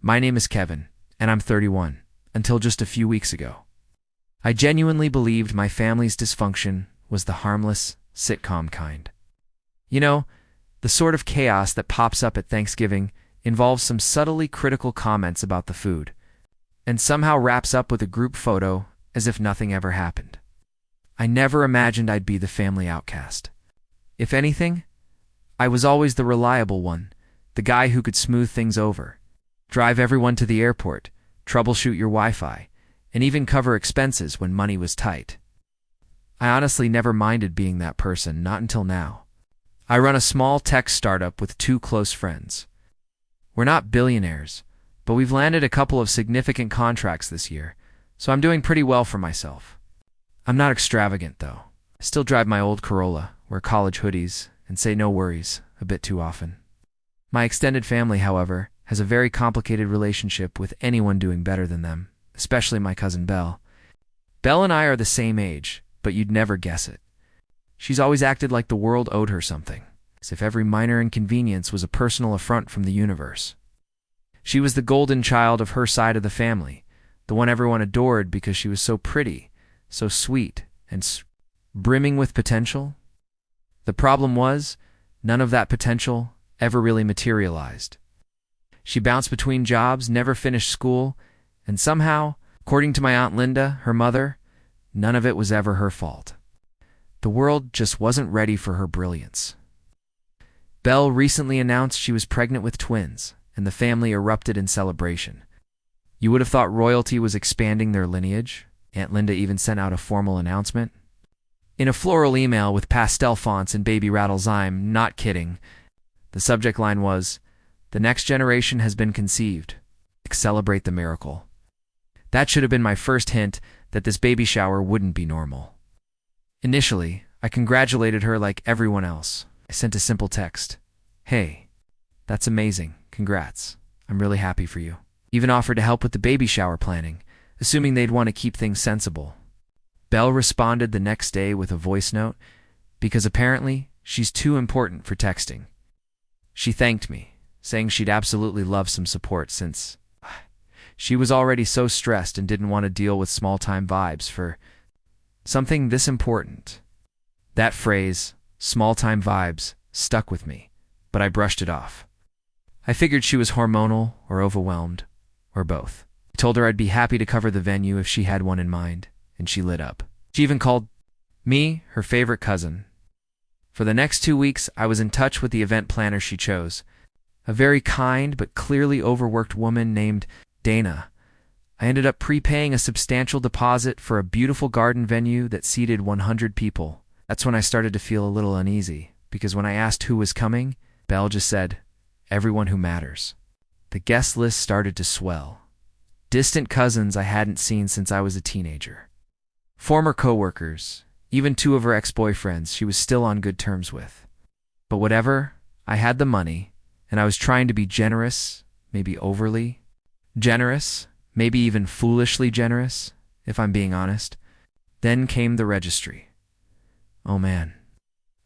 My name is Kevin, and I'm 31, until just a few weeks ago. I genuinely believed my family's dysfunction was the harmless, sitcom kind. You know, the sort of chaos that pops up at Thanksgiving involves some subtly critical comments about the food, and somehow wraps up with a group photo as if nothing ever happened. I never imagined I'd be the family outcast. If anything, I was always the reliable one, the guy who could smooth things over, drive everyone to the airport, troubleshoot your Wi-Fi, and even cover expenses when money was tight. I honestly never minded being that person, not until now. I run a small tech startup with two close friends. We're not billionaires, but we've landed a couple of significant contracts this year, so I'm doing pretty well for myself. I'm not extravagant, though. I still drive my old Corolla, wear college hoodies, and say no worries a bit too often. My extended family, however, has a very complicated relationship with anyone doing better than them, especially my cousin Belle. Belle and I are the same age, but you'd never guess it. She's always acted like the world owed her something, as if every minor inconvenience was a personal affront from the universe. She was the golden child of her side of the family, the one everyone adored because she was so pretty, so sweet, and brimming with potential. The problem was, none of that potential ever really materialized. She bounced between jobs, never finished school, and somehow, according to my Aunt Linda, her mother, none of it was ever her fault. The world just wasn't ready for her brilliance. Belle recently announced she was pregnant with twins, and the family erupted in celebration. You would have thought royalty was expanding their lineage. Aunt Linda even sent out a formal announcement. In a floral email with pastel fonts and baby rattles, I'm not kidding. The subject line was, "The next generation has been conceived. Celebrate the miracle." That should have been my first hint that this baby shower wouldn't be normal. Initially, I congratulated her like everyone else. I sent a simple text. "Hey, that's amazing. Congrats. I'm really happy for you." Even offered to help with the baby shower planning, assuming they'd want to keep things sensible. Belle responded the next day with a voice note, because apparently she's too important for texting. She thanked me, saying she'd absolutely love some support since she was already so stressed and didn't want to deal with small-time vibes for something this important. That phrase, small-time vibes, stuck with me, but I brushed it off. I figured she was hormonal or overwhelmed, or both. I told her I'd be happy to cover the venue if she had one in mind, and she lit up. She even called me her favorite cousin. For the next 2 weeks, I was in touch with the event planner she chose, a very kind but clearly overworked woman named Dana. I ended up prepaying a substantial deposit for a beautiful garden venue that seated 100 people. That's when I started to feel a little uneasy, because when I asked who was coming, Belle just said, "Everyone who matters." The guest list started to swell. Distant cousins I hadn't seen since I was a teenager. Former coworkers, even 2 of her ex-boyfriends she was still on good terms with. But whatever, I had the money, and I was trying to be generous, maybe overly generous, maybe even foolishly generous, if I'm being honest. Then came the registry. Oh man.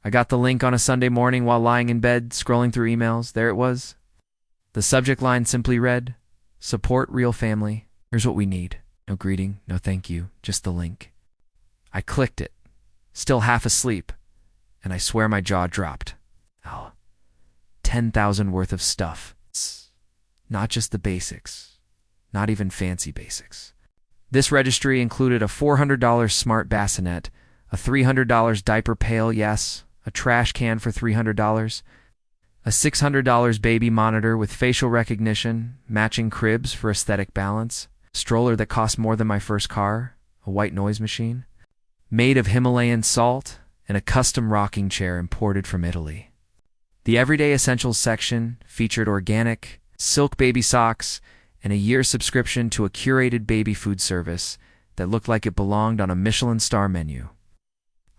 I got the link on a Sunday morning while lying in bed, scrolling through emails. There it was. The subject line simply read, "Support real family. Here's what we need." No greeting, no thank you, just the link. I clicked it, still half asleep, and I swear my jaw dropped. 10,000 worth of stuff. Not just the basics. Not even fancy basics. This registry included a $400 smart bassinet, a $300 diaper pail, yes, a trash can for $300, a $600 baby monitor with facial recognition, matching cribs for aesthetic balance, a stroller that cost more than my first car, a white noise machine, made of Himalayan salt, and a custom rocking chair imported from Italy. The Everyday Essentials section featured organic, silk baby socks, and a year subscription to a curated baby food service that looked like it belonged on a Michelin star menu.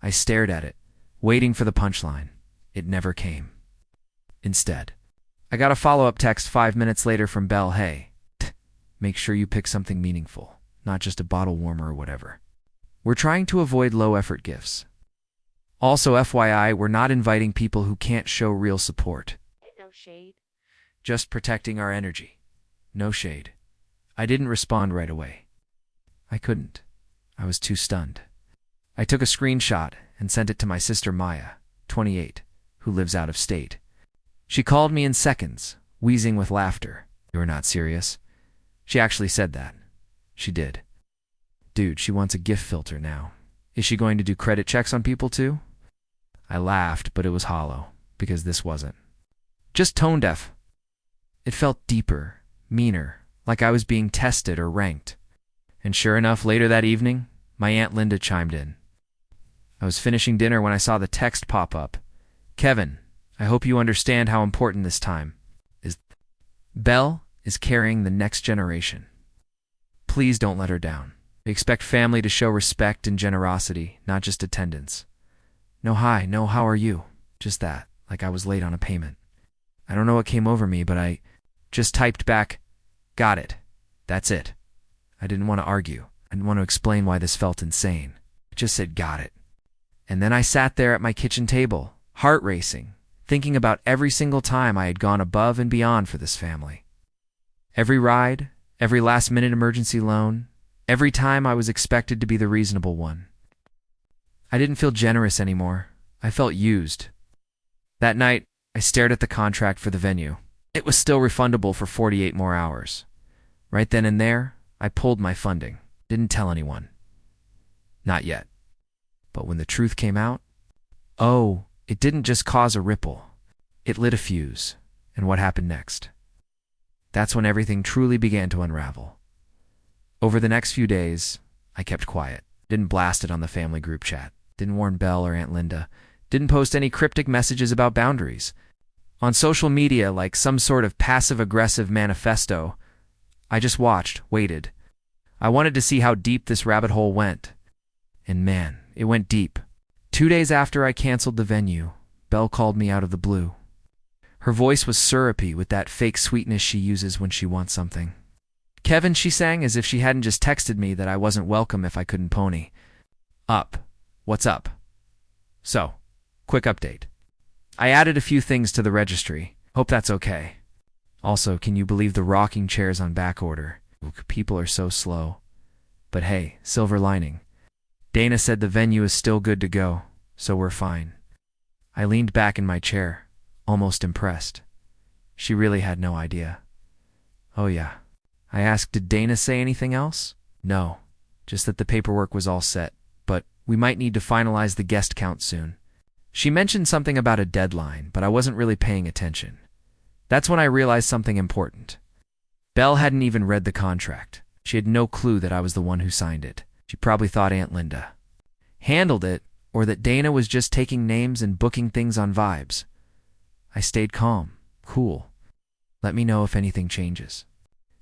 I stared at it, waiting for the punchline. It never came. Instead, I got a follow-up text 5 minutes later from Belle. "Hey, make sure you pick something meaningful, not just a bottle warmer or whatever. We're trying to avoid low-effort gifts. Also, FYI, we're not inviting people who can't show real support. No shade. Just protecting our energy. No shade. I didn't respond right away. I couldn't. I was too stunned. I took a screenshot and sent it to my sister Maya, 28, who lives out of state. She called me in seconds, wheezing with laughter. "You're not serious?" She actually said that. She did. "Dude, she wants a gift filter now. Is she going to do credit checks on people too?" I laughed, but it was hollow, because this wasn't. Just tone deaf. It felt deeper, meaner, like I was being tested or ranked. And sure enough, later that evening, my Aunt Linda chimed in. I was finishing dinner when I saw the text pop up. "Kevin, I hope you understand how important this time is. Belle is carrying the next generation. Please don't let her down. We expect family to show respect and generosity, not just attendance. No hi, no how are you? Just that, like I was late on a payment." I don't know what came over me, but I just typed back, "Got it. That's it." I didn't want to argue. I didn't want to explain why this felt insane. I just said, "Got it." And then I sat there at my kitchen table, heart racing, thinking about every single time I had gone above and beyond for this family. Every ride, every last-minute emergency loan, every time I was expected to be the reasonable one. I didn't feel generous anymore. I felt used. That night, I stared at the contract for the venue. It was still refundable for 48 more hours. Right then and there, I pulled my funding. Didn't tell anyone. Not yet. But when the truth came out, oh, it didn't just cause a ripple. It lit a fuse. And what happened next? That's when everything truly began to unravel. Over the next few days, I kept quiet. Didn't blast it on the family group chat. Didn't warn Belle or Aunt Linda. Didn't post any cryptic messages about boundaries. On social media, like some sort of passive-aggressive manifesto, I just watched, waited. I wanted to see how deep this rabbit hole went. And man, it went deep. 2 days after I canceled the venue, Belle called me out of the blue. Her voice was syrupy with that fake sweetness she uses when she wants something. "Kevin," she sang, as if she hadn't just texted me that I wasn't welcome if I couldn't pony. "Up. What's up?" "So, quick update. I added a few things to the registry. Hope that's okay. Also, can you believe the rocking chairs on back order? People are so slow. But hey, silver lining. Dana said the venue is still good to go, so we're fine." I leaned back in my chair, almost impressed. She really had no idea. "Oh yeah." I asked, "Did Dana say anything else?" "No, just that the paperwork was all set, but we might need to finalize the guest count soon." She mentioned something about a deadline, but I wasn't really paying attention. That's when I realized something important. Belle hadn't even read the contract. She had no clue that I was the one who signed it. She probably thought Aunt Linda handled it, or that Dana was just taking names and booking things on vibes. I stayed calm, cool. "Let me know if anything changes."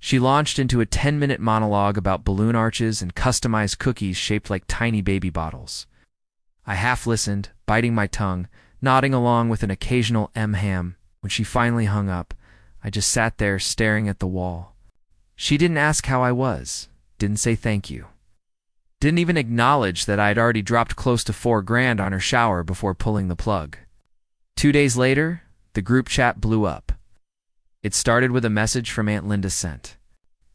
She launched into a 10-minute monologue about balloon arches and customized cookies shaped like tiny baby bottles. I half listened, biting my tongue, nodding along with an occasional M-ham. When she finally hung up, I just sat there staring at the wall. She didn't ask how I was, didn't say thank you. Didn't even acknowledge that I had already dropped close to $4,000 on her shower before pulling the plug. 2 days later, the group chat blew up. It started with a message from Aunt Linda sent.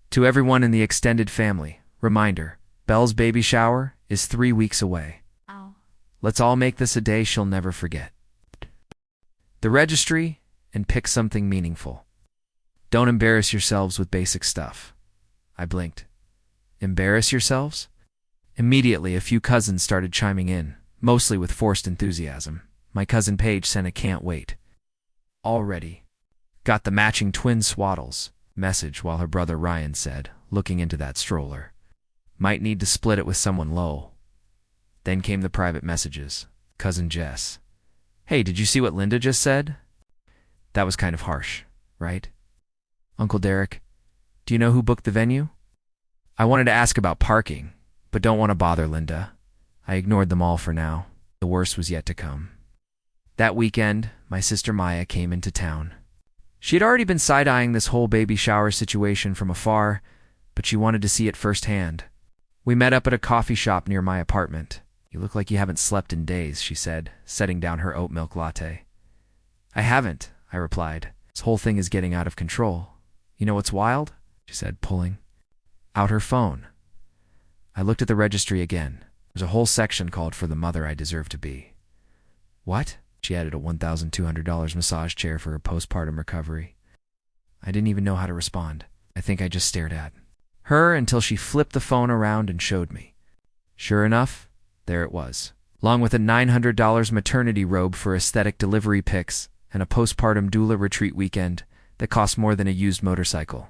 "To everyone in the extended family, reminder, Belle's baby shower is 3 weeks away. Let's all make this a day she'll never forget. The registry and pick something meaningful. Don't embarrass yourselves with basic stuff." I blinked. Embarrass yourselves? Immediately, a few cousins started chiming in, mostly with forced enthusiasm. My cousin Paige sent a "can't wait." "Already. Got the matching twin swaddles" message, while her brother Ryan said, looking into that stroller, "Might need to split it with someone low." Then came the private messages. Cousin Jess, "Hey, did you see what Linda just said?" That was kind of harsh, right? Uncle Derek, "Do you know who booked the venue?" I wanted to ask about parking, but don't want to bother Linda. I ignored them all for now. The worst was yet to come. That weekend, my sister Maya came into town. She had already been side-eyeing this whole baby shower situation from afar, but she wanted to see it firsthand. We met up at a coffee shop near my apartment. "You look like you haven't slept in days," she said, setting down her oat milk latte. "I haven't," I replied. "This whole thing is getting out of control. You know what's wild? she said, pulling out her phone. I looked at the registry again. There's a whole section called for the mother I deserve to be. What? She added a $1,200 massage chair for her postpartum recovery. I didn't even know how to respond. I think I just stared at her until she flipped the phone around and showed me. Sure enough, there it was, along with a $900 maternity robe for aesthetic delivery pics and a postpartum doula retreat weekend that cost more than a used motorcycle.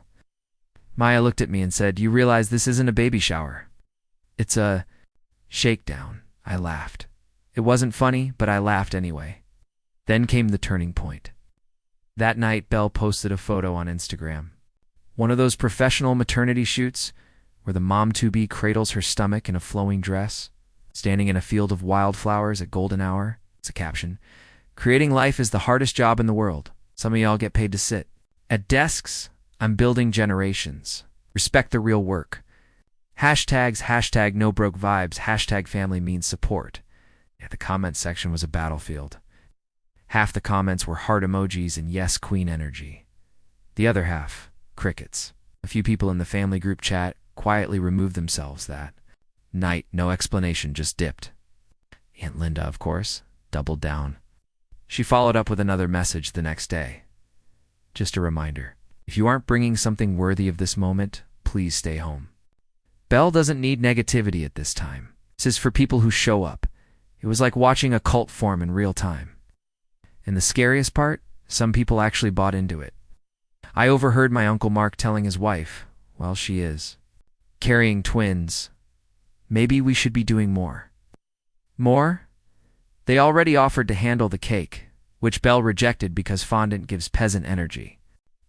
Maya looked at me and said, "You realize this isn't a baby shower. It's a shakedown." I laughed. It wasn't funny, but I laughed anyway. Then came the turning point. That night, Belle posted a photo on Instagram. One of those professional maternity shoots where the mom-to-be cradles her stomach in a flowing dress, standing in a field of wildflowers at golden hour. It's a caption. "Creating life is the hardest job in the world. Some of y'all get paid to sit at desks. I'm building generations. Respect the real work. Hashtags, hashtag no broke vibes, hashtag family means support." Yeah, the comment section was a battlefield. Half the comments were heart emojis and yes, queen energy. The other half, crickets. A few people in the family group chat quietly removed themselves that night. No explanation, just dipped. Aunt Linda, of course, doubled down. She followed up with another message the next day. Just a reminder. If you aren't bringing something worthy of this moment, please stay home. Belle doesn't need negativity at this time. This is for people who show up. It was like watching a cult form in real time. And the scariest part, some people actually bought into it. I overheard my Uncle Mark telling his wife, well, she is carrying twins, maybe we should be doing more. More? They already offered to handle the cake, which Belle rejected because fondant gives peasant energy.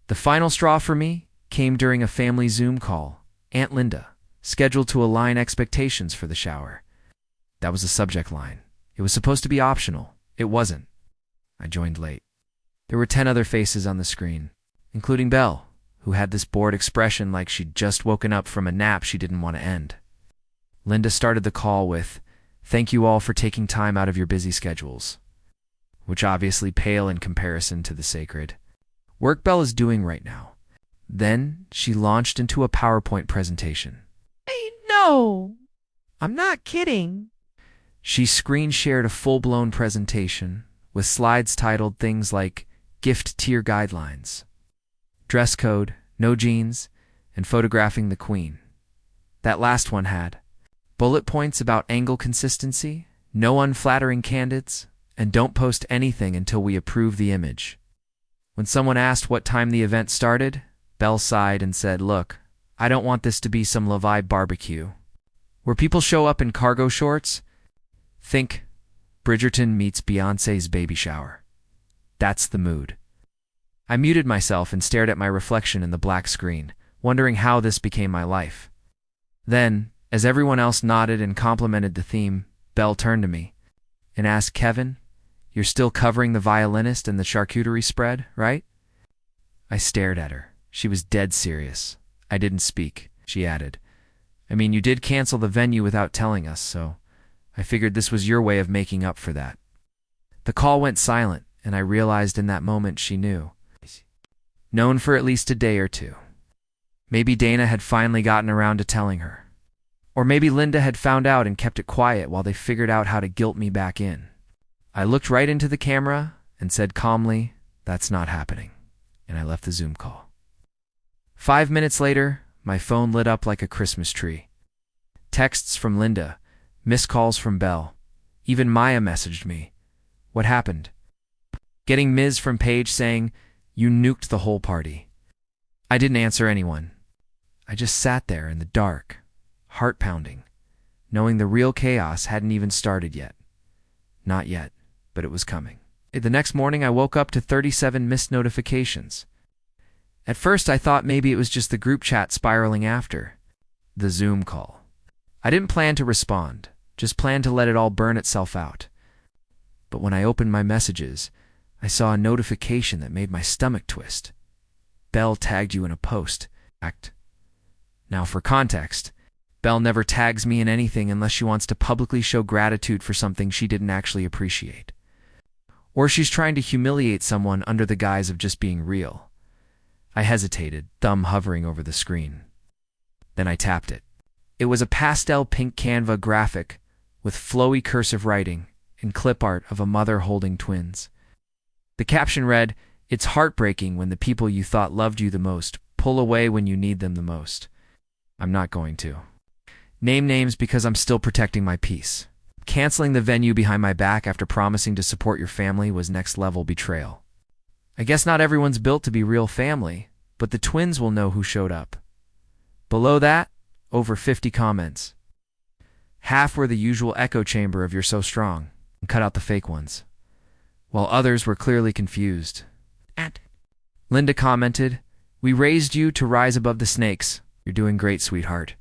The final straw for me came during a family Zoom call. Aunt Linda, scheduled to align expectations for the shower. That was the subject line. It was supposed to be optional. It wasn't. I joined late. There were 10 other faces on the screen, including Belle, who had this bored expression like she'd just woken up from a nap she didn't want to end. Linda started the call with, "Thank you all for taking time out of your busy schedules," which obviously pale in comparison to the sacred work Belle is doing right now. Then she launched into a PowerPoint presentation. No, I'm not kidding. She screen shared a full-blown presentation with slides titled things like gift tier guidelines, dress code, no jeans, and photographing the queen. That last one had bullet points about angle consistency, no unflattering candidates, and don't post anything until we approve the image. When someone asked what time the event started, Belle sighed and said, "Look, I don't want this to be some Levi barbecue where people show up in cargo shorts. Think Bridgerton meets Beyoncé's baby shower. That's the mood." I muted myself and stared at my reflection in the black screen, wondering how this became my life. Then, as everyone else nodded and complimented the theme, Belle turned to me and asked, "Kevin, you're still covering the violinist and the charcuterie spread, right?" I stared at her. She was dead serious. I didn't speak. She added, "I mean, you did cancel the venue without telling us, so I figured this was your way of making up for that." The call went silent, and I realized in that moment she knew. Known for at least a day or two. Maybe Dana had finally gotten around to telling her. Or maybe Linda had found out and kept it quiet while they figured out how to guilt me back in. I looked right into the camera and said calmly, "That's not happening," and I left the Zoom call. 5 minutes later, my phone lit up like a Christmas tree. Texts from Linda, missed calls from Belle. Even Maya messaged me. What happened? Getting Ms. from Paige saying, "You nuked the whole party." I didn't answer anyone. I just sat there in the dark, heart pounding, knowing the real chaos hadn't even started yet. Not yet, but it was coming. The next morning I woke up to 37 missed notifications. At first I thought maybe it was just the group chat spiraling after the Zoom call. I didn't plan to respond, just planned to let it all burn itself out. But when I opened my messages, I saw a notification that made my stomach twist. Belle tagged you in a post. Now for context, Belle never tags me in anything unless she wants to publicly show gratitude for something she didn't actually appreciate. Or she's trying to humiliate someone under the guise of just being real. I hesitated, thumb hovering over the screen. Then I tapped it. It was a pastel pink Canva graphic with flowy cursive writing and clip art of a mother holding twins. The caption read, "It's heartbreaking when the people you thought loved you the most pull away when you need them the most." I'm not going to name names because I'm still protecting my peace. Canceling the venue behind my back after promising to support your family was next-level betrayal. I guess not everyone's built to be real family, but the twins will know who showed up. Below that, over 50 comments. Half were the usual echo chamber of "you're so strong," and cut out the fake ones, while others were clearly confused. Linda commented, "We raised you to rise above the snakes. You're doing great, sweetheart."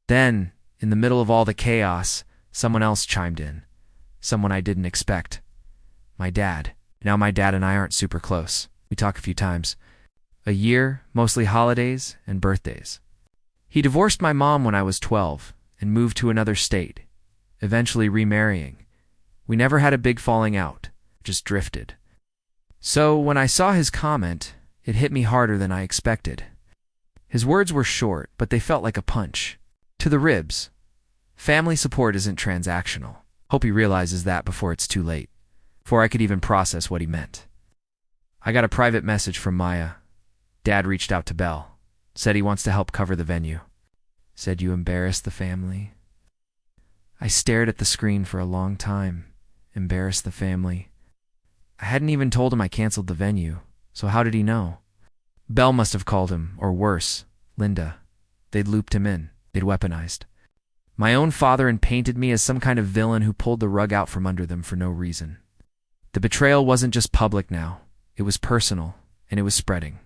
Then, in the middle of all the chaos, someone else chimed in. Someone I didn't expect. My dad. Now my dad and I aren't super close. We talk a few times a year, mostly holidays and birthdays. He divorced my mom when I was 12 and moved to another state, eventually remarrying. We never had a big falling out, just drifted. So when I saw his comment, it hit me harder than I expected. His words were short, but they felt like a punch. To the ribs. Family support isn't transactional. Hope he realizes that before it's too late, before I could even process what he meant. I got a private message from Maya. Dad reached out to Belle, said he wants to help cover the venue. Said you embarrassed the family. I stared at the screen for a long time. Embarrassed the family. I hadn't even told him I canceled the venue, so how did he know? Belle must have called him, or worse, Linda. They'd looped him in. They'd weaponized my own father and painted me as some kind of villain who pulled the rug out from under them for no reason. The betrayal wasn't just public now. It was personal, and it was spreading.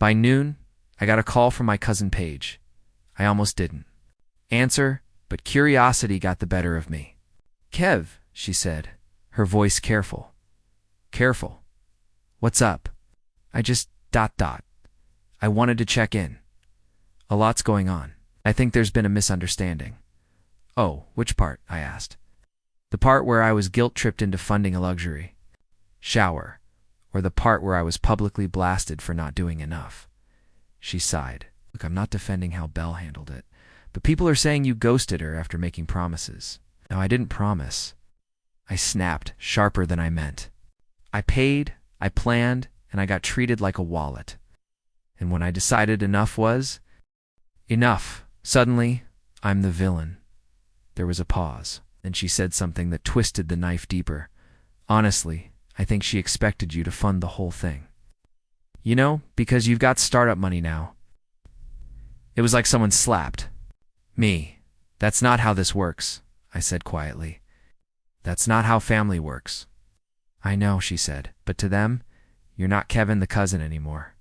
By noon, I got a call from my cousin Paige. I almost didn't answer, but curiosity got the better of me. "Kev," she said, her voice careful. "Careful. What's up?" I just ... I wanted to check in. A lot's going on. I think there's been a misunderstanding. "Oh, which part?" I asked. The part where I was guilt-tripped into funding a luxury shower, or the part where I was publicly blasted for not doing enough. She sighed. "Look, I'm not defending how Belle handled it, but people are saying you ghosted her after making promises." "No, I didn't promise." I snapped, sharper than I meant. I paid, I planned, and I got treated like a wallet. And when I decided enough was enough, suddenly, I'm the villain. There was a pause. Then she said something that twisted the knife deeper. "Honestly, I think she expected you to fund the whole thing. You know, because you've got startup money now." It was like someone slapped me. "That's not how this works," I said quietly. "That's not how family works." "I know," she said, "but to them, you're not Kevin the cousin anymore.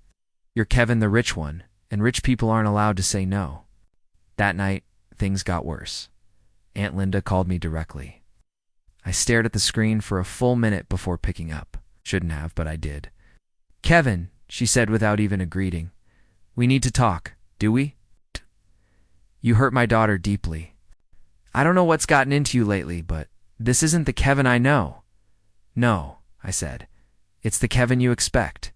You're Kevin the rich one, and rich people aren't allowed to say no." That night, things got worse. Aunt Linda called me directly. I stared at the screen for a full minute before picking up. Shouldn't have, but I did. "Kevin," she said without even a greeting, "we need to talk, do we? You hurt my daughter deeply. I don't know what's gotten into you lately, but this isn't the Kevin I know." "No," I said. "It's the Kevin you expect.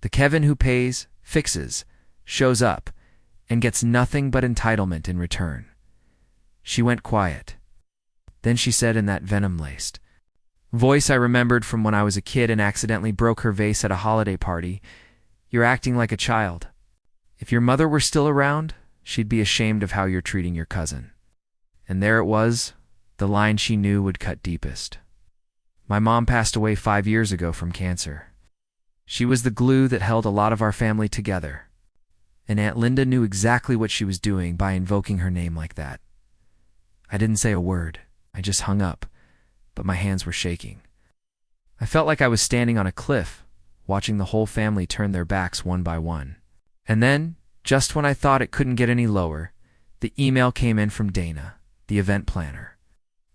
The Kevin who pays, fixes, shows up, and gets nothing but entitlement in return." She went quiet. Then she said in that venom-laced voice I remembered from when I was a kid and accidentally broke her vase at a holiday party, "You're acting like a child. If your mother were still around, she'd be ashamed of how you're treating your cousin." And there it was, the line she knew would cut deepest. My mom passed away 5 years ago from cancer. She was the glue that held a lot of our family together. And Aunt Linda knew exactly what she was doing by invoking her name like that. I didn't say a word. I just hung up, but my hands were shaking. I felt like I was standing on a cliff, watching the whole family turn their backs one by one. And then, just when I thought it couldn't get any lower, the email came in from Dana, the event planner.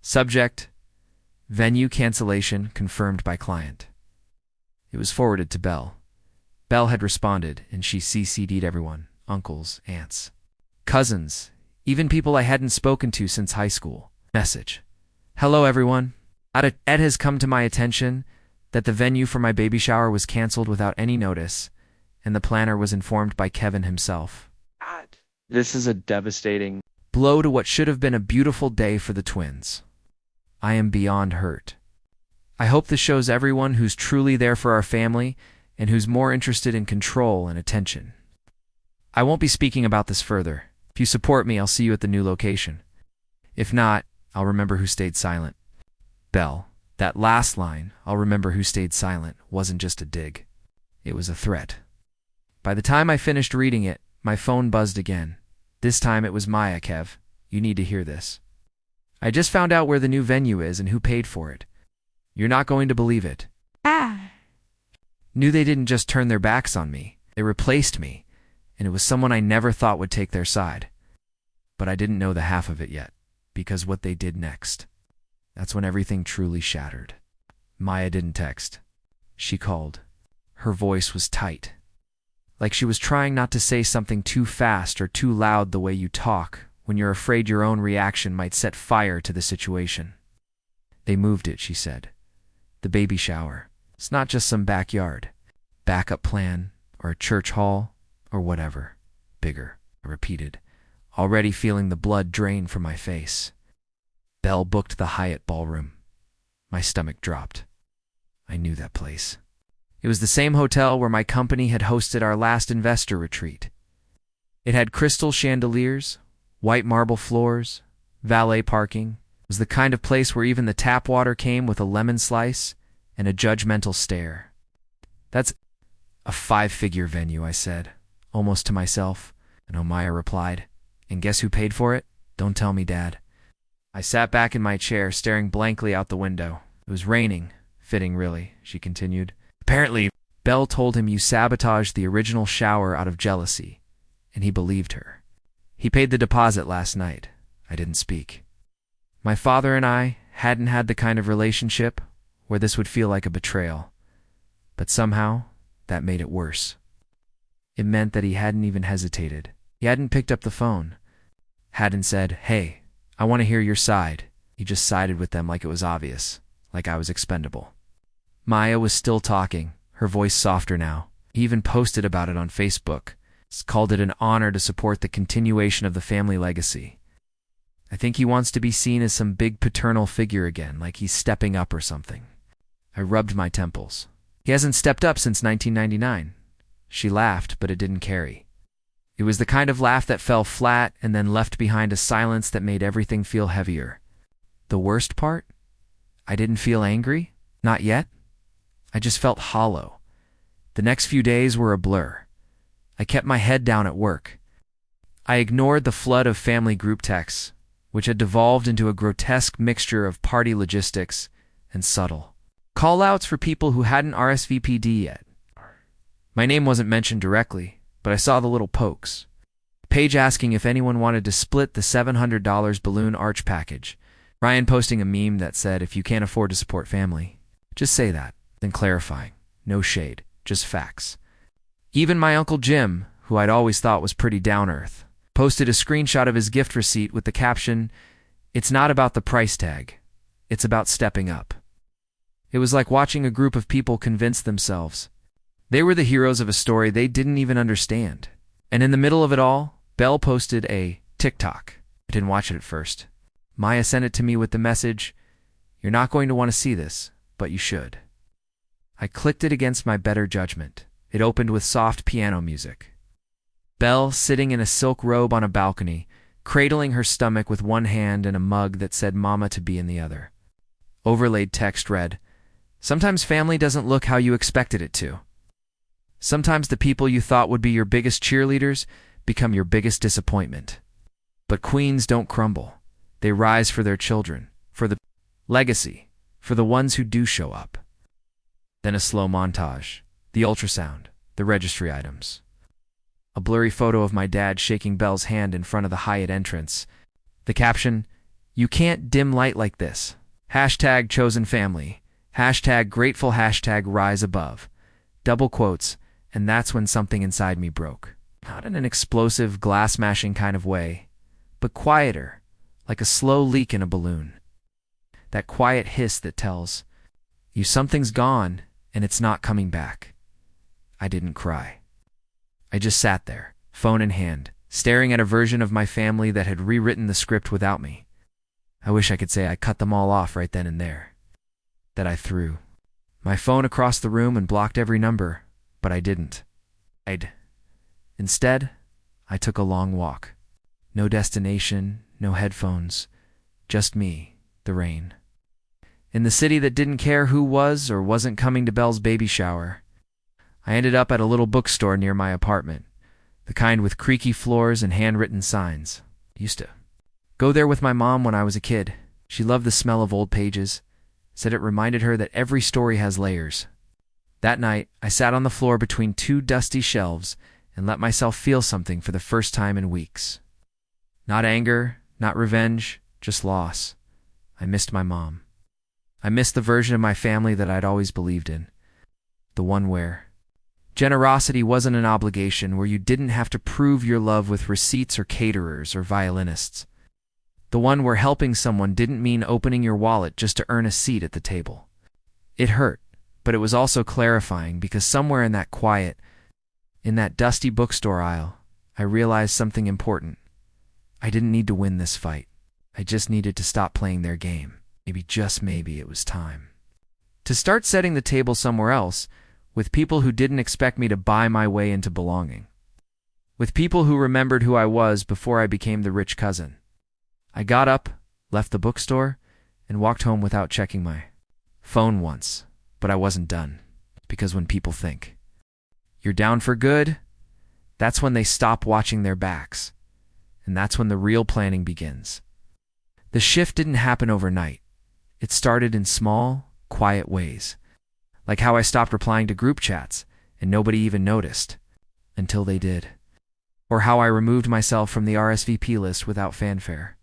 Subject: venue cancellation confirmed by client. It was forwarded to Belle. Belle had responded, and she CC'd everyone, uncles, aunts, cousins, even people I hadn't spoken to since high school. Message: "Hello everyone. It has come to my attention that the venue for my baby shower was canceled without any notice, and the planner was informed by Kevin himself. God, this is a devastating Blow to what should have been a beautiful day for the twins. I am beyond hurt. I hope this shows everyone who's truly there for our family and who's more interested in control and attention. I won't be speaking about this further. If you support me, I'll see you at the new location. If not, I'll remember who stayed silent. Belle, that last line, I'll remember who stayed silent, wasn't just a dig. It was a threat. By the time I finished reading it, my phone buzzed again. This time it was Maya. Kev, you need to hear this. I just found out where the new venue is and who paid for it. You're not going to believe it. Knew they didn't just turn their backs on me. They replaced me, and it was someone I never thought would take their side. But I didn't know the half of it yet, because what they did next. That's when everything truly shattered. Maya didn't text. She called. Her voice was tight, like she was trying not to say something too fast or too loud the way you talk when you're afraid your own reaction might set fire to the situation. They moved it, she said. The baby shower. It's not just some backyard, backup plan, or a church hall, or whatever. Bigger, I repeated, already feeling the blood drain from my face. Belle booked the Hyatt ballroom. My stomach dropped. I knew that place. It was the same hotel where my company had hosted our last investor retreat. It had crystal chandeliers, white marble floors, valet parking. It was the kind of place where even the tap water came with a lemon slice and a judgmental stare. That's a 5-figure venue, I said, almost to myself, and Omaya replied, and guess who paid for it? Don't tell me, Dad. I sat back in my chair, staring blankly out the window. It was raining. Fitting, really, she continued. Apparently, Belle told him you sabotaged the original shower out of jealousy, and he believed her. He paid the deposit last night. I didn't speak. My father and I hadn't had the kind of relationship where this would feel like a betrayal, but somehow that made it worse. It meant that he hadn't even hesitated. He hadn't picked up the phone, hadn't said, hey, I want to hear your side. He just sided with them like it was obvious, like I was expendable. Maya was still talking, her voice softer now. He even posted about it on Facebook. Called it an honor to support the continuation of the family legacy. I think he wants to be seen as some big paternal figure again, like he's stepping up or something. I rubbed my temples. He hasn't stepped up since 1999. She laughed, but it didn't carry. It was the kind of laugh that fell flat and then left behind a silence that made everything feel heavier. The worst part? I didn't feel angry. Not yet. I just felt hollow. The next few days were a blur. I kept my head down at work. I ignored the flood of family group texts, which had devolved into a grotesque mixture of party logistics and subtle call-outs for people who hadn't RSVP'd yet. My name wasn't mentioned directly, but I saw the little pokes. A page asking if anyone wanted to split the $700 balloon arch package. Ryan posting a meme that said, if you can't afford to support family, just say that. Then clarifying. No shade, just facts. Even my Uncle Jim, who I'd always thought was pretty down-earth, posted a screenshot of his gift receipt with the caption, it's not about the price tag, it's about stepping up. It was like watching a group of people convince themselves they were the heroes of a story they didn't even understand. And in the middle of it all, Belle posted a TikTok. I didn't watch it at first. Maya sent it to me with the message, you're not going to want to see this, but you should. I clicked it against my better judgment. It opened with soft piano music. Belle sitting in a silk robe on a balcony, cradling her stomach with one hand and a mug that said Mama to be in the other. Overlaid text read, sometimes family doesn't look how you expected it to. Sometimes the people you thought would be your biggest cheerleaders become your biggest disappointment. But queens don't crumble. They rise for their children, for the legacy, for the ones who do show up. Then a slow montage, the ultrasound, the registry items. A blurry photo of my dad shaking Belle's hand in front of the Hyatt entrance. The caption, you can't dim light like this. Hashtag chosen family. Hashtag grateful. Hashtag rise above. Double quotes, and that's when something inside me broke. Not in an explosive, glass-mashing kind of way, but quieter, like a slow leak in a balloon. That quiet hiss that tells you something's gone and it's not coming back. I didn't cry. I just sat there, phone in hand, staring at a version of my family that had rewritten the script without me. I wish I could say I cut them all off right then and there. That I threw my phone across the room and blocked every number, but I didn't. Instead, I took a long walk. No destination, no headphones, just me, the rain. In the city that didn't care who was or wasn't coming to Belle's baby shower, I ended up at a little bookstore near my apartment, the kind with creaky floors and handwritten signs. I used to go there with my mom when I was a kid. She loved the smell of old pages, said it reminded her that every story has layers. That night, I sat on the floor between two dusty shelves and let myself feel something for the first time in weeks. Not anger, not revenge, just loss. I missed my mom. I missed the version of my family that I'd always believed in. The one where generosity wasn't an obligation, where you didn't have to prove your love with receipts or caterers or violinists. The one where helping someone didn't mean opening your wallet just to earn a seat at the table. It hurt, but it was also clarifying because somewhere in that quiet, in that dusty bookstore aisle, I realized something important. I didn't need to win this fight. I just needed to stop playing their game. Maybe, just maybe, it was time to start setting the table somewhere else, with people who didn't expect me to buy my way into belonging. With people who remembered who I was before I became the rich cousin. I got up, left the bookstore, and walked home without checking my phone once, but I wasn't done. Because when people think you're down for good, that's when they stop watching their backs. And that's when the real planning begins. The shift didn't happen overnight. It started in small, quiet ways. Like how I stopped replying to group chats and nobody even noticed, until they did. Or how I removed myself from the RSVP list without fanfare.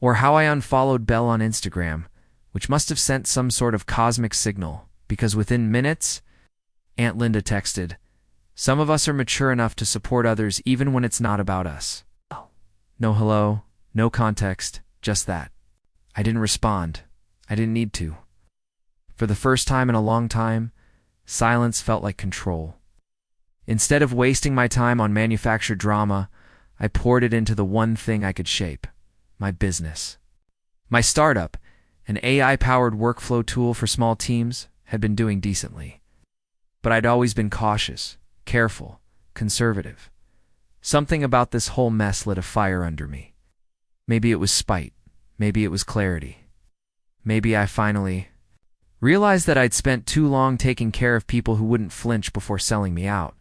Or how I unfollowed Belle on Instagram, which must have sent some sort of cosmic signal, because within minutes, Aunt Linda texted, "Some of us are mature enough to support others even when it's not about us." No hello, no context, just that. I didn't respond. I didn't need to. For the first time in a long time, silence felt like control. Instead of wasting my time on manufactured drama, I poured it into the one thing I could shape: my business. My startup, an AI-powered workflow tool for small teams, had been doing decently. But I'd always been cautious, careful, conservative. Something about this whole mess lit a fire under me. Maybe it was spite. Maybe it was clarity. Maybe I finally realized that I'd spent too long taking care of people who wouldn't flinch before selling me out.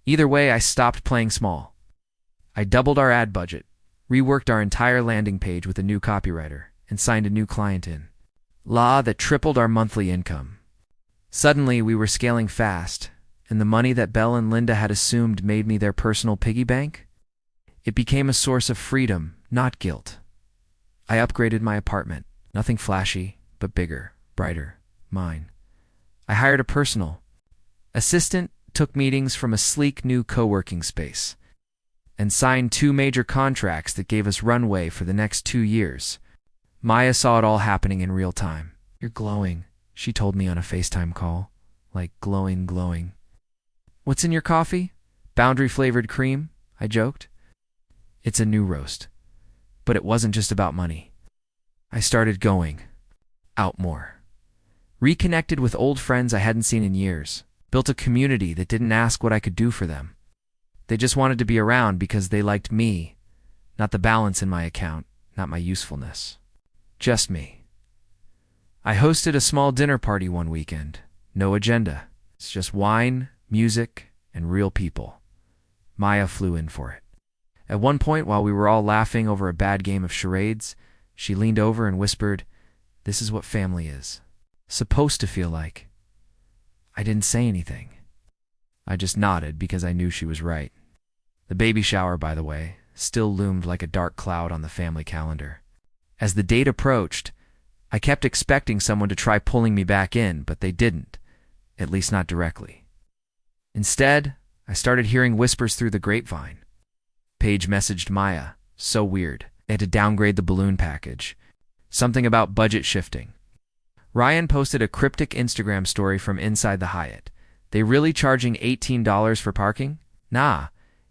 Either way, I stopped playing small. I doubled our ad budget, reworked our entire landing page with a new copywriter, and signed a new client in. That tripled our monthly income. Suddenly, we were scaling fast, and the money that Belle and Linda had assumed made me their personal piggy bank, it became a source of freedom, not guilt. I upgraded my apartment. Nothing flashy, but bigger, brighter, mine. I hired a personal assistant, took meetings from a sleek new co-working space, and signed 2 major contracts that gave us runway for the next 2 years. Maya saw it all happening in real time. "You're glowing," she told me on a FaceTime call. Like glowing. "What's in your coffee?" "Boundary-flavored cream," I joked. "It's a new roast." But it wasn't just about money. I started going out more. Reconnected with old friends I hadn't seen in years. Built a community that didn't ask what I could do for them. They just wanted to be around because they liked me, not the balance in my account, not my usefulness. Just me. I hosted a small dinner party one weekend. No agenda. It's just wine, music, and real people. Maya flew in for it. At one point, while we were all laughing over a bad game of charades, she leaned over and whispered, "This is what family is supposed to feel like." I didn't say anything. I just nodded because I knew she was right. The baby shower, by the way, still loomed like a dark cloud on the family calendar. As the date approached, I kept expecting someone to try pulling me back in, but they didn't, at least not directly. Instead, I started hearing whispers through the grapevine. Paige messaged Maya, so weird. They had to downgrade the balloon package. Something about budget shifting. Ryan posted a cryptic Instagram story from inside the Hyatt. They really charging $18 for parking? Nah,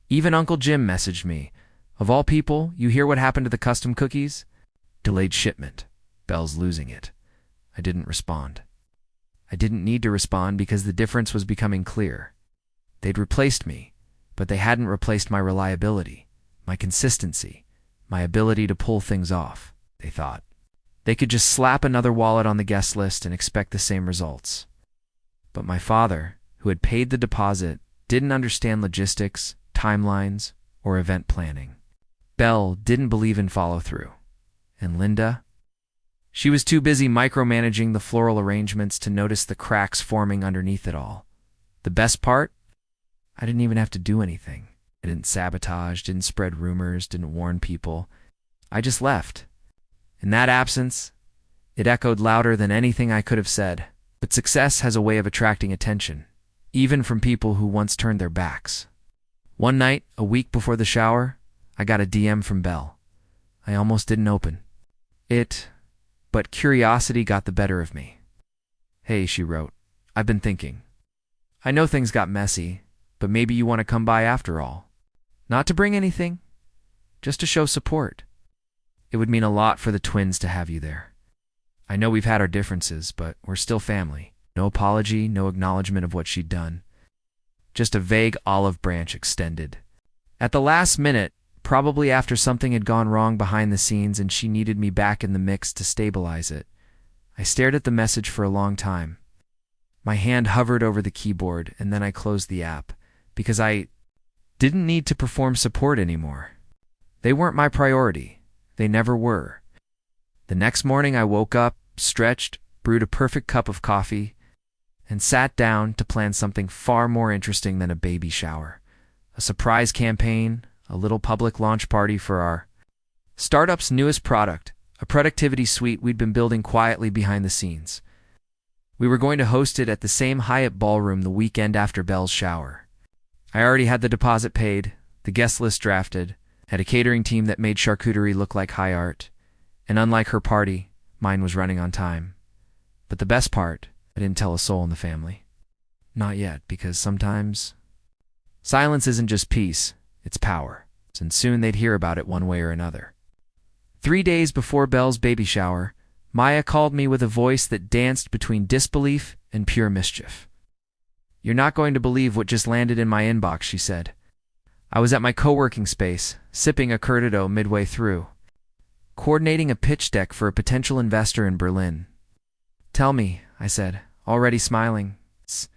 even Uncle Jim messaged me. Of all people, you hear what happened to the custom cookies? Delayed shipment. Belle's losing it. I didn't respond. I didn't need to respond because the difference was becoming clear. They'd replaced me, but they hadn't replaced my reliability, my consistency, my ability to pull things off, they thought. They could just slap another wallet on the guest list and expect the same results. But my father, who had paid the deposit, didn't understand logistics, timelines, or event planning. Belle didn't believe in follow-through. And Linda? She was too busy micromanaging the floral arrangements to notice the cracks forming underneath it all. The best part? I didn't even have to do anything. I didn't sabotage, didn't spread rumors, didn't warn people. I just left. In that absence, it echoed louder than anything I could have said. But success has a way of attracting attention, even from people who once turned their backs. One night, a week before the shower, I got a DM from Belle. I almost didn't open it, but curiosity got the better of me. Hey, she wrote, I've been thinking. I know things got messy, but maybe you want to come by after all. Not to bring anything, just to show support. It would mean a lot for the twins to have you there. I know we've had our differences, but we're still family. No apology, no acknowledgement of what she'd done. Just a vague olive branch extended. At the last minute, probably after something had gone wrong behind the scenes and she needed me back in the mix to stabilize it, I stared at the message for a long time. My hand hovered over the keyboard and then I closed the app because I didn't need to perform support anymore. They weren't my priority. They never were. The next morning I woke up, stretched, brewed a perfect cup of coffee, and sat down to plan something far more interesting than a baby shower. A surprise campaign, a little public launch party for our startup's newest product, a productivity suite we'd been building quietly behind the scenes. We were going to host it at the same Hyatt ballroom the weekend after Belle's shower. I already had the deposit paid, the guest list drafted, had a catering team that made charcuterie look like high art, and unlike her party, mine was running on time. But the best part, I didn't tell a soul in the family. Not yet, because sometimes silence isn't just peace, it's power, and soon they'd hear about it one way or another. 3 days before Belle's baby shower, Maya called me with a voice that danced between disbelief and pure mischief. You're not going to believe what just landed in my inbox, she said. I was at my co-working space, sipping a Curtido midway through, coordinating a pitch deck for a potential investor in Berlin. Tell me, I said, already smiling. It's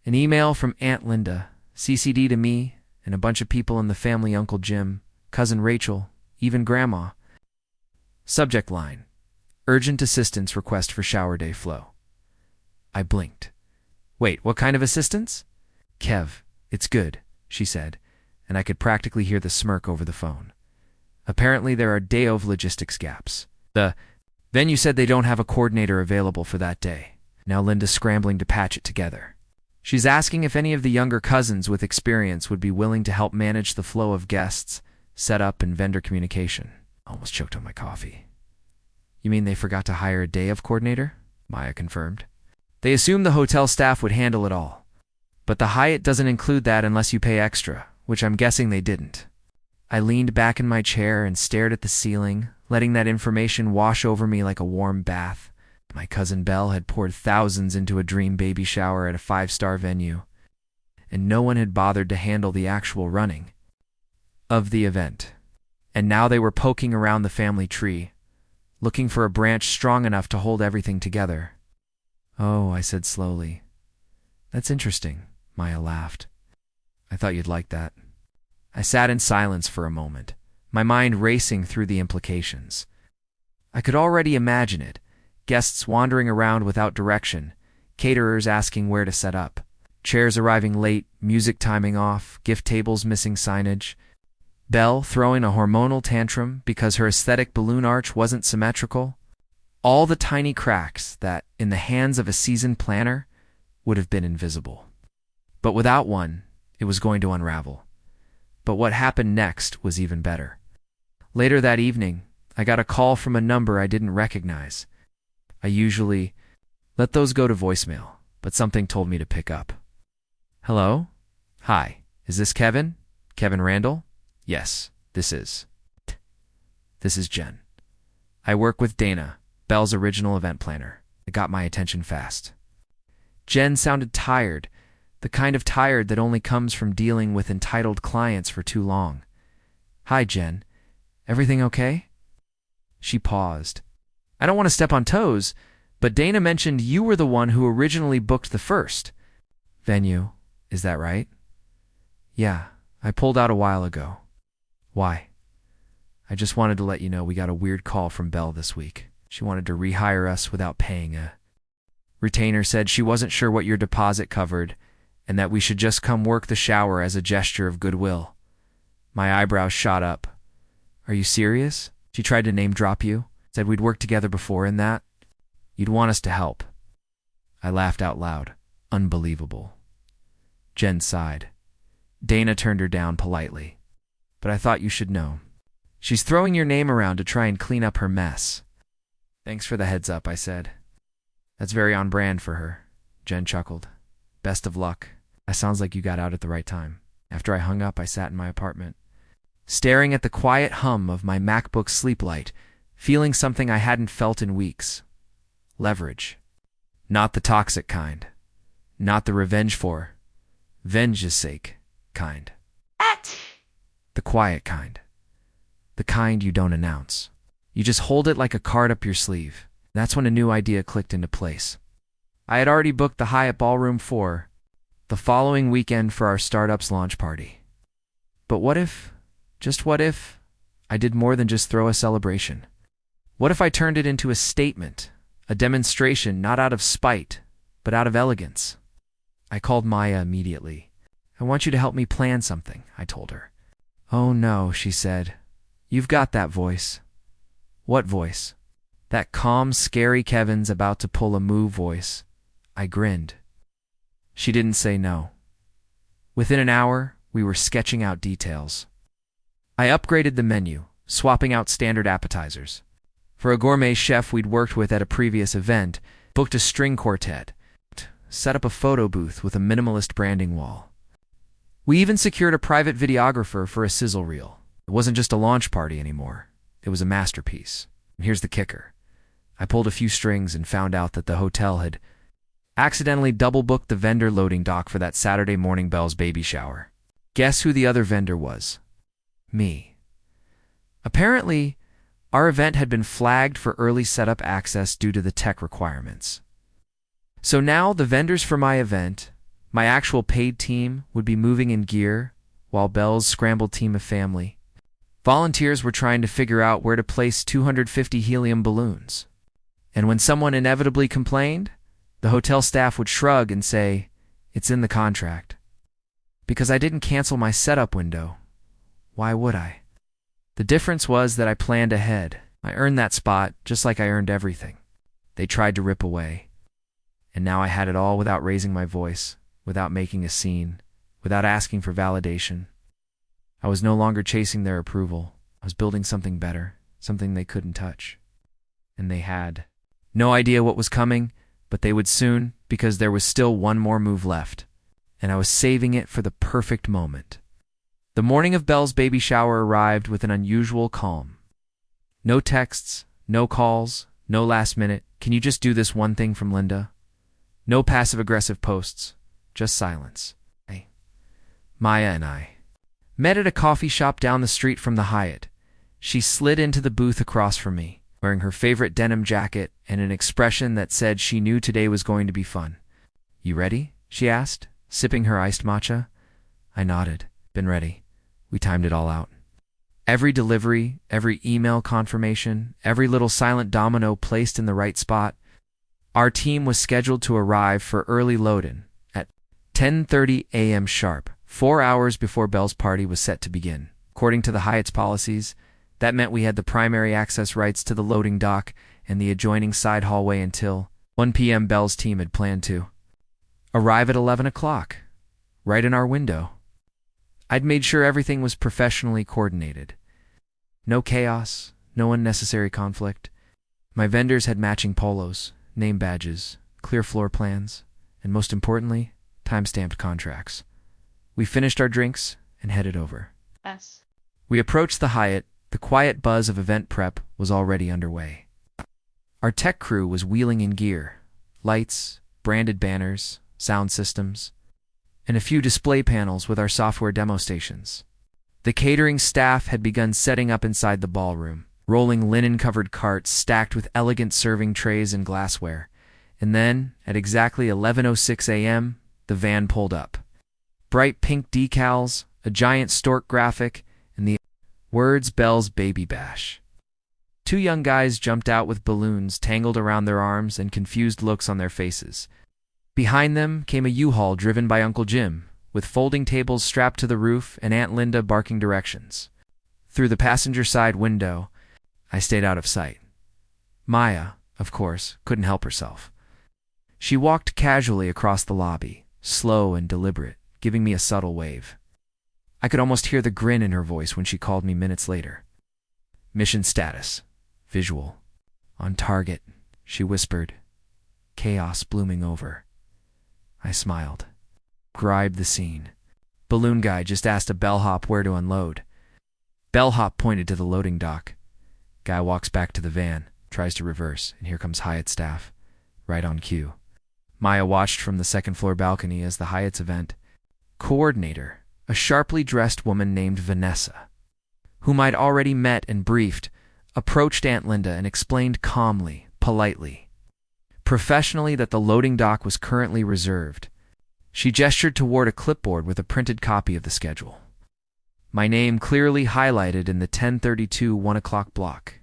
an email from Aunt Linda, CC'd to me, and a bunch of people in the family, Uncle Jim, Cousin Rachel, even Grandma. Subject line, urgent assistance request for shower day flow. I blinked. Wait, what kind of assistance? Kev, it's good, she said, and I could practically hear the smirk over the phone. Apparently there are day of logistics gaps. Then you said they don't have a coordinator available for that day. Now Linda's scrambling to patch it together. She's asking if any of the younger cousins with experience would be willing to help manage the flow of guests, setup, and vendor communication. I almost choked on my coffee. You mean they forgot to hire a day of coordinator? Maya confirmed. They assumed the hotel staff would handle it all. But the Hyatt doesn't include that unless you pay extra, which I'm guessing they didn't. I leaned back in my chair and stared at the ceiling, letting that information wash over me like a warm bath. My cousin Belle had poured thousands into a dream baby shower at a 5-star venue, and no one had bothered to handle the actual running of the event. And now they were poking around the family tree, looking for a branch strong enough to hold everything together. Oh, I said slowly. That's interesting, Maya laughed. I thought you'd like that. I sat in silence for a moment, my mind racing through the implications. I could already imagine it. Guests wandering around without direction, caterers asking where to set up, chairs arriving late, music timing off, gift tables missing signage, Belle throwing a hormonal tantrum because her aesthetic balloon arch wasn't symmetrical. All the tiny cracks that, in the hands of a seasoned planner, would have been invisible. But without one, it was going to unravel. But what happened next was even better. Later that evening, I got a call from a number I didn't recognize. I usually let those go to voicemail, but something told me to pick up. Hello? Hi, Is this Kevin? Kevin Randall? Yes, this is. This is Jen. I work with Dana, Belle's original event planner. It got my attention fast. Jen sounded tired, the kind of tired that only comes from dealing with entitled clients for too long. Hi, Jen. Everything okay? She paused. I don't want to step on toes, but Dana mentioned you were the one who originally booked the first venue. Is that right? Yeah, I pulled out a while ago. Why? I just wanted to let you know we got a weird call from Belle this week. She wanted to rehire us without paying a retainer, said she wasn't sure what your deposit covered and that we should just come work the shower as a gesture of goodwill. My eyebrows shot up. Are you serious? She tried to name drop you, said we'd worked together before and that you'd want us to help. I laughed out loud. Unbelievable. Jen sighed. Dana turned her down politely. But I thought you should know. She's throwing your name around to try and clean up her mess. Thanks for the heads up, I said. That's very on brand for her. Jen chuckled. Best of luck. That sounds like you got out at the right time. After I hung up, I sat in my apartment, staring at the quiet hum of my MacBook sleep light, feeling something I hadn't felt in weeks. Leverage. Not the toxic kind. Not the revenge for venge's sake kind. The quiet kind. The kind you don't announce. You just hold it like a card up your sleeve. That's when a new idea clicked into place. I had already booked the Hyatt Ballroom for the following weekend for our startup's launch party. But what if, just what if, I did more than just throw a celebration? What if I turned it into a statement, a demonstration not out of spite, but out of elegance? I called Maya immediately. I want you to help me plan something, I told her. Oh no, she said. You've got that voice. What voice? That calm, scary Kevin's about to pull a move voice. I grinned. She didn't say no. Within an hour, we were sketching out details. I upgraded the menu, swapping out standard appetizers. For a gourmet chef we'd worked with at a previous event, booked a string quartet, set up a photo booth with a minimalist branding wall. We even secured a private videographer for a sizzle reel. It wasn't just a launch party anymore. It was a masterpiece. And here's the kicker. I pulled a few strings and found out that the hotel had accidentally double-booked the vendor loading dock for that Saturday morning Belle's baby shower. Guess who the other vendor was? Me. Apparently, our event had been flagged for early setup access due to the tech requirements. So now the vendors for my event, my actual paid team, would be moving in gear, while Belle's scrambled team of family volunteers were trying to figure out where to place 250 helium balloons. And when someone inevitably complained, the hotel staff would shrug and say, it's in the contract. Because I didn't cancel my setup window. Why would I? The difference was that I planned ahead. I earned that spot just like I earned everything. They tried to rip away. And now I had it all without raising my voice, without making a scene, without asking for validation. I was no longer chasing their approval. I was building something better, something they couldn't touch. And they had no idea what was coming, but they would soon, because there was still one more move left, and I was saving it for the perfect moment. The morning of Belle's baby shower arrived with an unusual calm. No texts, no calls, no last minute, can you just do this one thing from Linda? No passive-aggressive posts, just silence. Maya and I met at a coffee shop down the street from the Hyatt. She slid into the booth across from me, wearing her favorite denim jacket and an expression that said she knew today was going to be fun. You ready? She asked, sipping her iced matcha. I nodded. Been ready. We timed it all out. Every delivery, every email confirmation, every little silent domino placed in the right spot. Our team was scheduled to arrive for early load-in at 10:30 a.m. sharp, 4 hours before Belle's party was set to begin. According to the Hyatt's policies, that meant we had the primary access rights to the loading dock and the adjoining side hallway until 1 p.m. Belle's team had planned to arrive at 11 o'clock, right in our window. I'd made sure everything was professionally coordinated. No chaos, no unnecessary conflict. My vendors had matching polos, name badges, clear floor plans, and most importantly, time-stamped contracts. We finished our drinks and headed over. S. We approached the Hyatt. The quiet buzz of event prep was already underway. Our tech crew was wheeling in gear, lights, branded banners, sound systems, and a few display panels with our software demo stations. The catering staff had begun setting up inside the ballroom, rolling linen-covered carts stacked with elegant serving trays and glassware. And then, at exactly 11:06 a.m., the van pulled up. Bright pink decals, a giant stork graphic, and the words Belle's Baby Bash. Two young guys jumped out with balloons tangled around their arms and confused looks on their faces. Behind them came a U-Haul driven by Uncle Jim, with folding tables strapped to the roof and Aunt Linda barking directions. Through the passenger side window, I stayed out of sight. Maya, of course, couldn't help herself. She walked casually across the lobby, slow and deliberate, giving me a subtle wave. I could almost hear the grin in her voice when she called me minutes later. Mission status. Visual. On target, she whispered. Chaos blooming over. I smiled. Describe the scene. Balloon guy just asked a bellhop where to unload. Bellhop pointed to the loading dock. Guy walks back to the van, tries to reverse, and here comes Hyatt staff. Right on cue. Maya watched from the second-floor balcony as the Hyatt's event coordinator, a sharply dressed woman named Vanessa, whom I'd already met and briefed, approached Aunt Linda and explained calmly, politely, professionally that the loading dock was currently reserved. She gestured toward a clipboard with a printed copy of the schedule. My name clearly highlighted in the 10:32 1 o'clock block.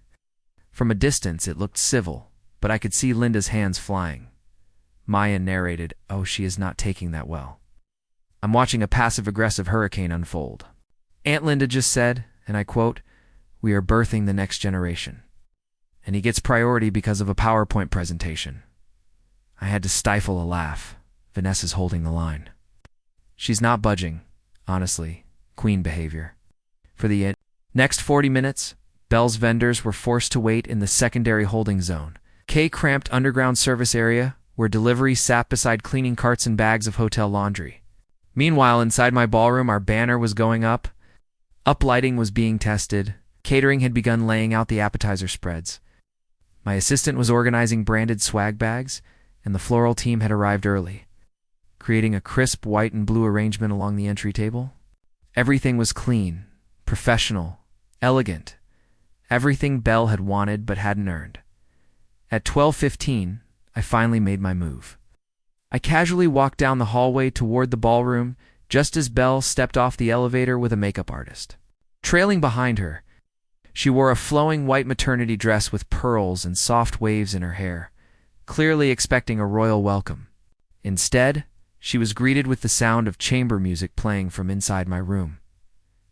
From a distance it looked civil, but I could see Linda's hands flying. Maya narrated, "Oh, she is not taking that well. I'm watching a passive-aggressive hurricane unfold." Aunt Linda just said, and I quote, "We are birthing the next generation. And he gets priority because of a PowerPoint presentation." I had to stifle a laugh. Vanessa's holding the line. She's not budging, honestly. Queen behavior. For the next 40 minutes, Belle's vendors were forced to wait in the secondary holding zone, cramped underground service area where delivery sat beside cleaning carts and bags of hotel laundry. Meanwhile, inside my ballroom, our banner was going up. Uplighting was being tested. Catering had begun laying out the appetizer spreads. My assistant was organizing branded swag bags, and the floral team had arrived early, creating a crisp white and blue arrangement along the entry table. Everything was clean, professional, elegant. Everything Belle had wanted but hadn't earned. At 12:15, I finally made my move. I casually walked down the hallway toward the ballroom just as Belle stepped off the elevator with a makeup artist. Trailing behind her, she wore a flowing white maternity dress with pearls and soft waves in her hair, clearly expecting a royal welcome. Instead, she was greeted with the sound of chamber music playing from inside my room.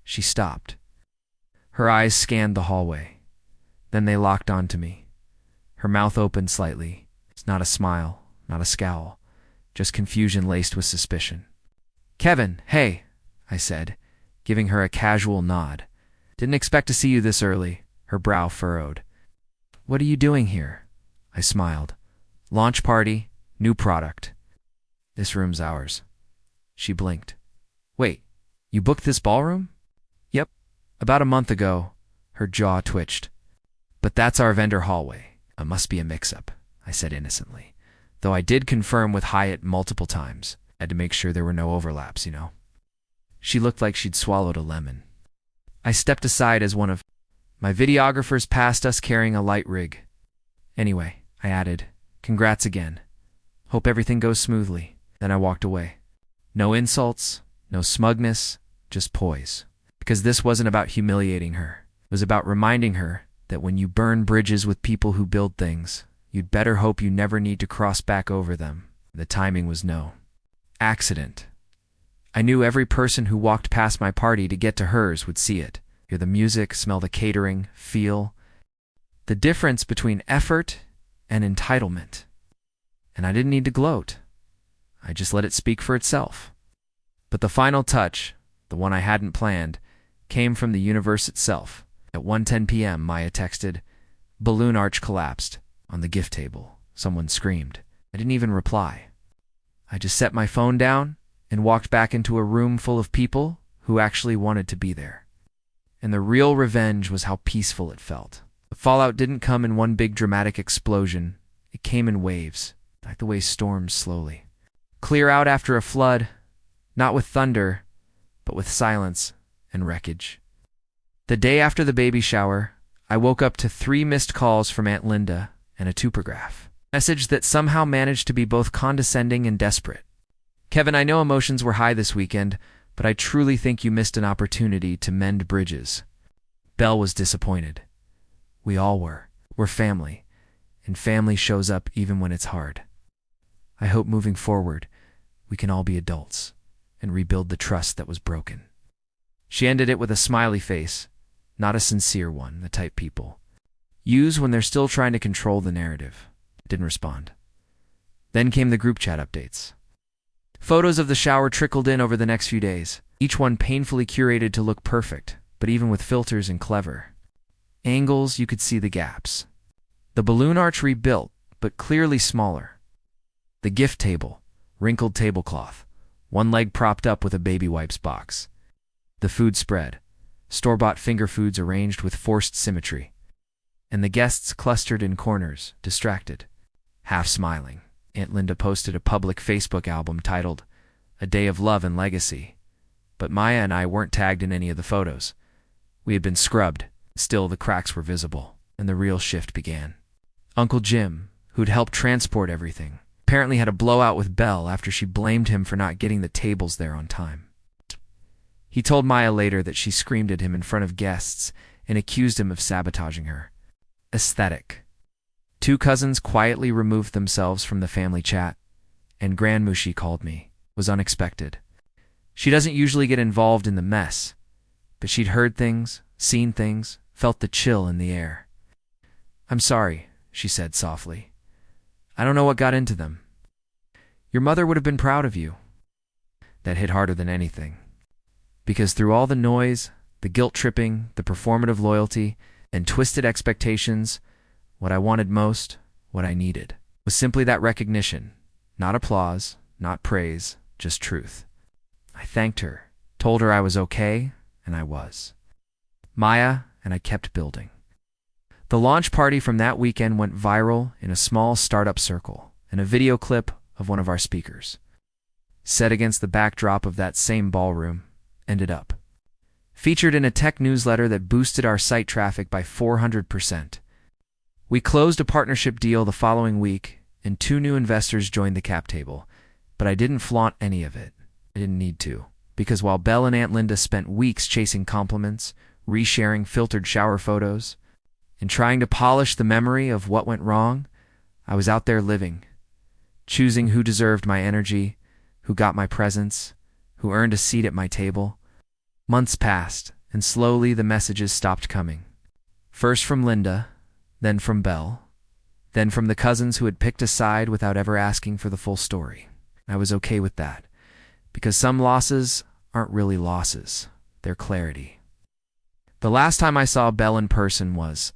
She stopped. Her eyes scanned the hallway. Then they locked onto me. Her mouth opened slightly. It's not a smile, not a scowl, just confusion laced with suspicion. "Kevin, hey," I said, giving her a casual nod. "Didn't expect to see you this early." Her brow furrowed. "What are you doing here?" I smiled. "Launch party, new product. This room's ours." She blinked. "Wait, you booked this ballroom?" "Yep, about a month ago." Her jaw twitched. "But that's our vendor hallway. It must be a mix-up," I said innocently, though I did confirm with Hyatt multiple times. Had to make sure there were no overlaps, you know. She looked like she'd swallowed a lemon. I stepped aside as one of my videographers passed us carrying a light rig. "Anyway," I added, "congrats again. Hope everything goes smoothly." Then I walked away. No insults, no smugness, just poise. Because this wasn't about humiliating her. It was about reminding her that when you burn bridges with people who build things, you'd better hope you never need to cross back over them. The timing was no accident. I knew every person who walked past my party to get to hers would see it. Hear the music, smell the catering, feel the difference between effort and entitlement. And I didn't need to gloat. I just let it speak for itself. But the final touch, the one I hadn't planned, came from the universe itself. At 1:10 p.m., Maya texted, "Balloon arch collapsed." On the gift table, someone screamed. I didn't even reply. I just set my phone down and walked back into a room full of people who actually wanted to be there. And the real revenge was how peaceful it felt. The fallout didn't come in one big dramatic explosion. It came in waves, like the way storms slowly clear out after a flood, not with thunder, but with silence and wreckage. The day after the baby shower, I woke up to 3 missed calls from Aunt Linda and a tupergraph message that somehow managed to be both condescending and desperate. Kevin, I know emotions were high this weekend, but I truly think you missed an opportunity to mend bridges. Belle was disappointed. We all were. We're family, and family shows up even when it's hard. I hope moving forward, we can all be adults and rebuild the trust that was broken. She ended it with a smiley face, not a sincere one, the type people use when they're still trying to control the narrative. Didn't respond. Then came the group chat updates. Photos of the shower trickled in over the next few days, each one painfully curated to look perfect, but even with filters and clever angles, you could see the gaps. The balloon arch rebuilt, but clearly smaller. The gift table, wrinkled tablecloth, one leg propped up with a baby wipes box. The food spread, store-bought finger foods arranged with forced symmetry. And the guests clustered in corners, distracted, half smiling. Aunt Linda posted a public Facebook album titled A Day of Love and Legacy. But Maya and I weren't tagged in any of the photos. We had been scrubbed. Still, the cracks were visible, and the real shift began. Uncle Jim, who'd helped transport everything, apparently had a blowout with Belle after she blamed him for not getting the tables there on time. He told Maya later that she screamed at him in front of guests and accused him of sabotaging her. Aesthetic. 2 cousins quietly removed themselves from the family chat, and Grandmushi called me. It was unexpected. She doesn't usually get involved in the mess, but she'd heard things, seen things, felt the chill in the air. "I'm sorry," she said softly. "I don't know what got into them. Your mother would have been proud of you." That hit harder than anything. Because through all the noise, the guilt-tripping, the performative loyalty, and twisted expectations, what I wanted most, what I needed, was simply that recognition. Not applause, not praise, just truth. I thanked her, told her I was okay, and I was. Maya and I kept building. The launch party from that weekend went viral in a small startup circle, and a video clip of one of our speakers, set against the backdrop of that same ballroom, ended up featured in a tech newsletter that boosted our site traffic by 400%. We closed a partnership deal the following week, and 2 new investors joined the cap table, but I didn't flaunt any of it. I didn't need to, because while Belle and Aunt Linda spent weeks chasing compliments, resharing filtered shower photos, and trying to polish the memory of what went wrong, I was out there living, choosing who deserved my energy, who got my presence, who earned a seat at my table. Months passed, and slowly the messages stopped coming. First from Linda, then from Belle, then from the cousins who had picked a side without ever asking for the full story. I was okay with that, because some losses aren't really losses, they're clarity. The last time I saw Belle in person was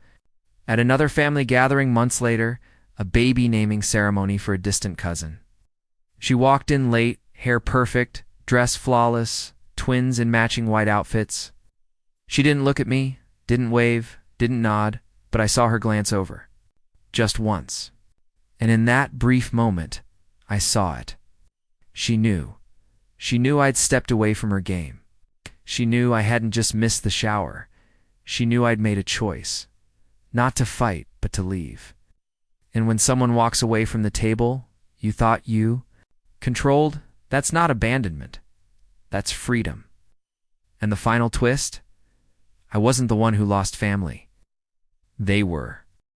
at another family gathering months later, a baby naming ceremony for a distant cousin. She walked in late, hair perfect, dress flawless, twins in matching white outfits. She didn't look at me, didn't wave, didn't nod, but I saw her glance over. Just once. And in that brief moment, I saw it. She knew. She knew I'd stepped away from her game. She knew I hadn't just missed the shower. She knew I'd made a choice. Not to fight, but to leave. And when someone walks away from the table you thought you controlled, that's not abandonment. That's freedom. And the final twist? I wasn't the one who lost family. They were.